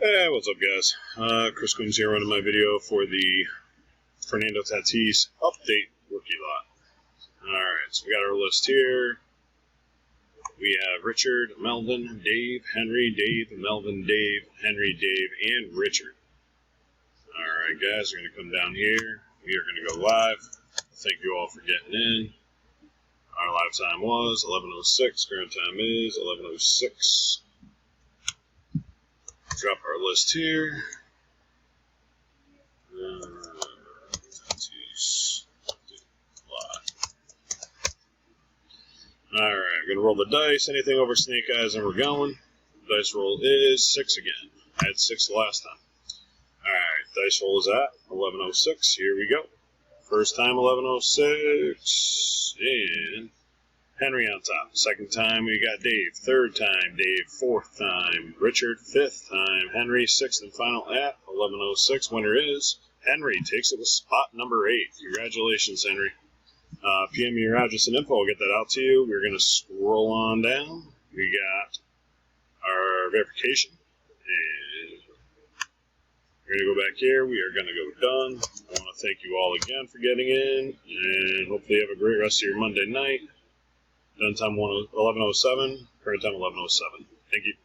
Hey, what's up, guys? Chris Queens here running my video for the Fernando Tatis update rookie lot. Alright, so we got our list here. We have Richard, Melvin, Dave, Henry, Dave, Melvin, Dave, Henry, Dave, and Richard. Alright, guys, we're going to come down here. We are going to go live. Thank you all for getting in. Our live time was 11:06. Current time is 11:06. Drop our list here. Alright, I'm going to roll the dice. Anything over Snake Eyes and we're going. Dice roll is 6 again. I had 6 last time. Alright, dice roll is at 11:06. Here we go. First time 11:06. And Henry on top. Second time we got Dave. Third time Dave. Fourth time Richard. Fifth time Henry. Sixth and final at 11:06. Winner is Henry. Takes it with spot number 8. Congratulations, Henry. PM me your address and info. I'll get that out to you. We're going to scroll on down. We got our verification. And we're going to go back here. We are going to go done. I want to thank you all again for getting in. And hopefully you have a great rest of your Monday night. Done time 11:07. Current time 11:07. Thank you.